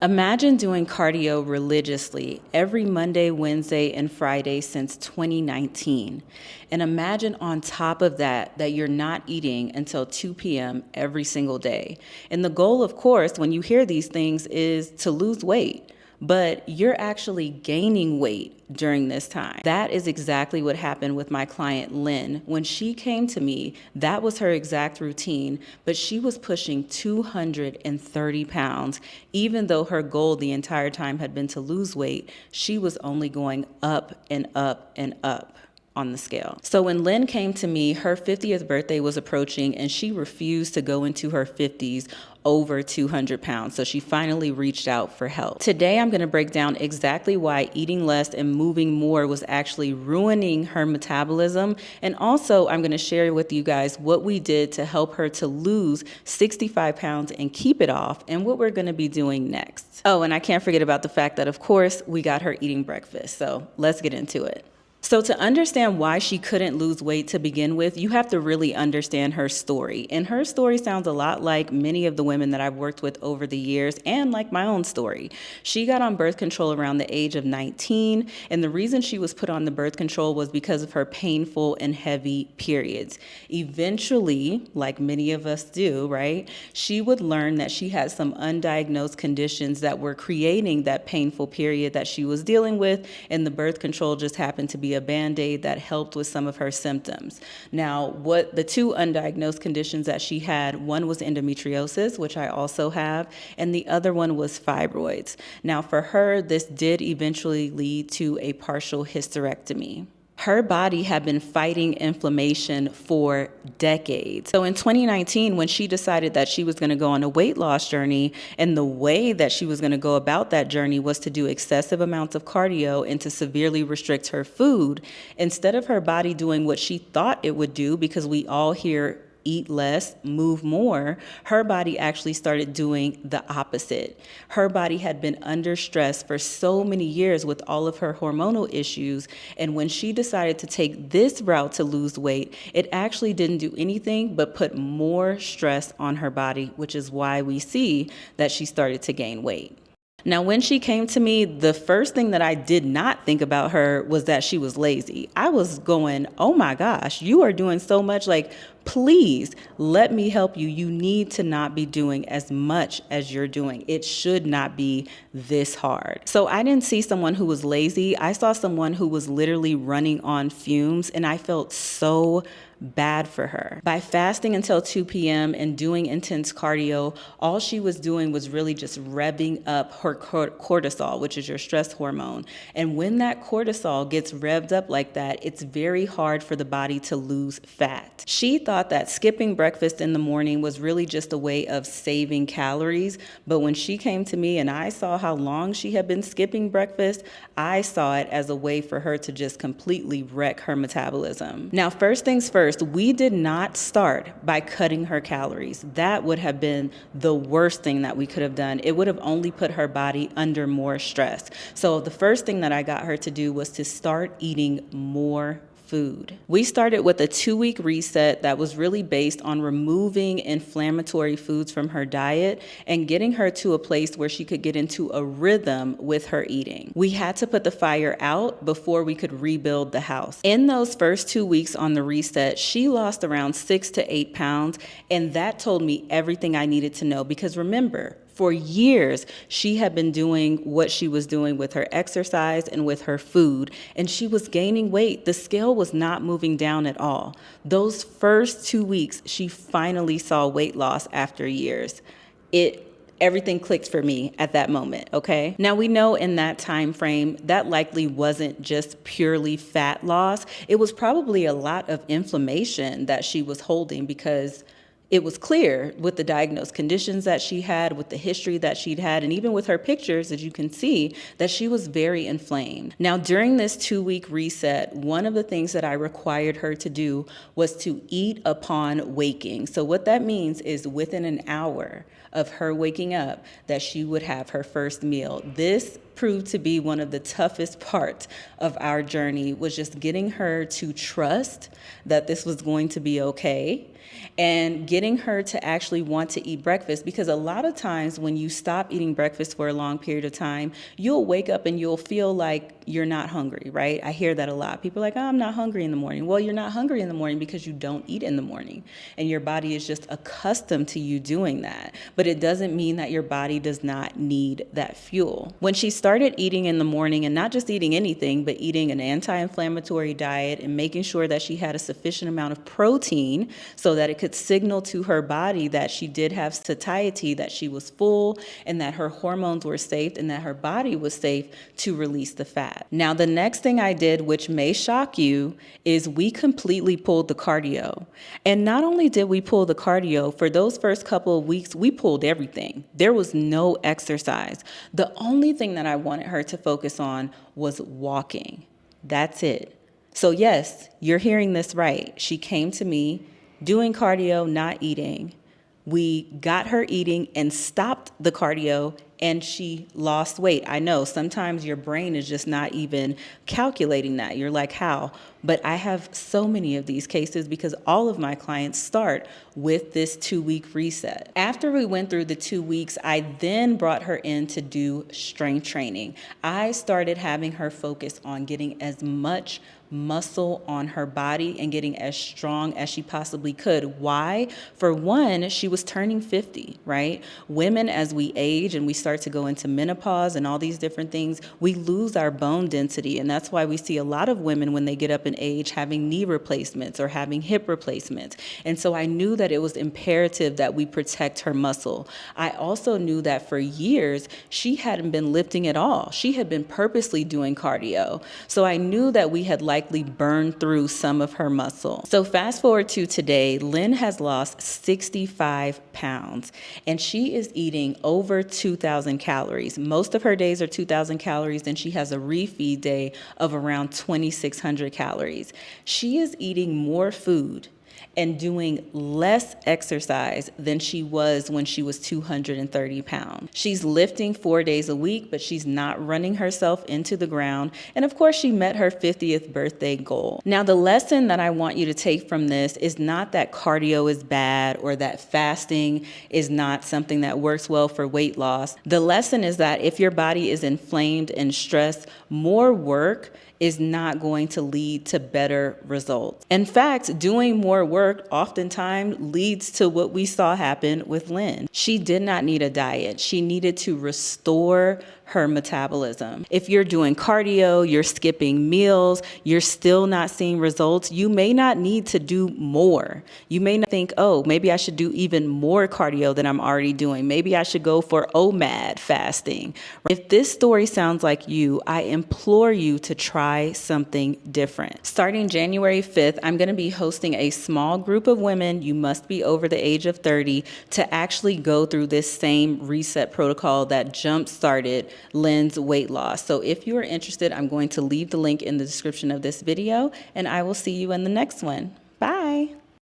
Imagine doing cardio religiously every Monday, Wednesday, and Friday since 2019. And imagine on top of that you're not eating until 2 p.m. every single day. And the goal, of course, when you hear these things is to lose weight. But you're actually gaining weight during this time. That is exactly what happened with my client, Lynn. When she came to me, that was her exact routine, but she was pushing 230 pounds. Even though her goal the entire time had been to lose weight, she was only going up and up and up on the scale. So when Lynn came to me, her 50th birthday was approaching and she refused to go into her 50s over 200 pounds. So she finally reached out for help. Today, I'm going to break down exactly why eating less and moving more was actually ruining her metabolism. And also, I'm going to share with you guys what we did to help her to lose 65 pounds and keep it off, and what we're going to be doing next. Oh, and I can't forget about the fact that, of course, we got her eating breakfast. So let's get into it. So to understand why she couldn't lose weight to begin with, you have to really understand her story. And her story sounds a lot like many of the women that I've worked with over the years, and like my own story. She got on birth control around the age of 19, and the reason she was put on the birth control was because of her painful and heavy periods. Eventually, like many of us do, right, she would learn that she had some undiagnosed conditions that were creating that painful period that she was dealing with, and the birth control just happened to be a Band-Aid that helped with some of her symptoms. Now, what the two undiagnosed conditions that she had, one was endometriosis, which I also have, and the other one was fibroids. Now, for her, this did eventually lead to a partial hysterectomy. Her body had been fighting inflammation for decades. So in 2019, when she decided that she was going to go on a weight loss journey, and the way that she was going to go about that journey was to do excessive amounts of cardio and to severely restrict her food, instead of her body doing what she thought it would do, because we all hear eat less, move more, her body actually started doing the opposite. Her body had been under stress for so many years with all of her hormonal issues, and when she decided to take this route to lose weight, it actually didn't do anything but put more stress on her body, which is why we see that she started to gain weight. Now, when she came to me, the first thing that I did not think about her was that she was lazy. I was going, oh my gosh, you are doing so much. Like, please let me help you. You need to not be doing as much as you're doing. It should not be this hard. So I didn't see someone who was lazy. I saw someone who was literally running on fumes, and I felt so bad for her. By fasting until 2 p.m. and doing intense cardio, all she was doing was really just revving up her cortisol, which is your stress hormone. And when that cortisol gets revved up like that, it's very hard for the body to lose fat. She thought that skipping breakfast in the morning was really just a way of saving calories, but when she came to me and I saw how long she had been skipping breakfast, I saw it as a way for her to just completely wreck her metabolism. Now, first things first, we did not start by cutting her calories. That would have been the worst thing that we could have done. It would have only put her body under more stress. So the first thing that I got her to do was to start eating more food. We started with a 2-week reset that was really based on removing inflammatory foods from her diet and getting her to a place where she could get into a rhythm with her eating. We had to put the fire out before we could rebuild the house. In those first 2 weeks on the reset, she lost around 6 to 8 pounds, and that told me everything I needed to know, because remember, for years, she had been doing what she was doing with her exercise and with her food, and she was gaining weight. The scale was not moving down at all. Those first 2 weeks, she finally saw weight loss after years. Everything clicked for me at that moment, okay? Now, we know in that time frame, that likely wasn't just purely fat loss. It was probably a lot of inflammation that she was holding, because it was clear with the diagnosed conditions that she had, with the history that she'd had, and even with her pictures, as you can see, that she was very inflamed. Now, during this 2-week reset, one of the things that I required her to do was to eat upon waking. So what that means is within an hour of her waking up, that she would have her first meal. This proved to be one of the toughest parts of our journey, was just getting her to trust that this was going to be okay, and getting her to actually want to eat breakfast, because a lot of times when you stop eating breakfast for a long period of time, you'll wake up and you'll feel like you're not hungry, right? I hear that a lot. People are like, oh, I'm not hungry in the morning. Well, you're not hungry in the morning because you don't eat in the morning, and your body is just accustomed to you doing that. But it doesn't mean that your body does not need that fuel. When she started eating in the morning, and not just eating anything, but eating an anti-inflammatory diet and making sure that she had a sufficient amount of protein so that it could signal to her body that she did have satiety, that she was full, and that her hormones were safe, and that her body was safe to release the fat. Now, the next thing I did, which may shock you, is we completely pulled the cardio. And not only did we pull the cardio, for those first couple of weeks, we pulled everything. There was no exercise. The only thing that I wanted her to focus on was walking. That's it. So yes, you're hearing this right. She came to me doing cardio, not eating. We got her eating and stopped the cardio, and she lost weight. I know sometimes your brain is just not even calculating that. You're like, how? But I have so many of these cases because all of my clients start with this 2-week reset. After we went through the 2 weeks, I then brought her in to do strength training. I started having her focus on getting as much muscle on her body and getting as strong as she possibly could. Why? For one, she was turning 50, right? Women, as we age and we start to go into menopause and all these different things, we lose our bone density. And that's why we see a lot of women when they get up in age having knee replacements or having hip replacements. And so I knew that it was imperative that we protect her muscle. I also knew that for years, she hadn't been lifting at all. She had been purposely doing cardio. So I knew that we had likely burned through some of her muscle. So fast forward to today, Lynn has lost 65 pounds and she is eating over 2,000 calories. Most of her days are 2,000 calories, and she has a refeed day of around 2,600 calories. She is eating more food and doing less exercise than she was when she was 230 pounds. She's lifting 4 days a week, but she's not running herself into the ground. And of course, she met her 50th birthday goal. Now, the lesson that I want you to take from this is not that cardio is bad or that fasting is not something that works well for weight loss. The lesson is that if your body is inflamed and stressed, more work is not going to lead to better results. In fact, doing more work oftentimes leads to what we saw happen with Lynn. She did not need a diet. She needed to restore her metabolism. If you're doing cardio, you're skipping meals, you're still not seeing results, you may not need to do more. You may not think, oh, maybe I should do even more cardio than I'm already doing. Maybe I should go for OMAD fasting. If this story sounds like you, I implore you to try something different. Starting January 5th, I'm going to be hosting a small group of women, you must be over the age of 30, to actually go through this same reset protocol that jump-started Lynn's weight loss. So if you are interested, I'm going to leave the link in the description of this video, and I will see you in the next one. Bye.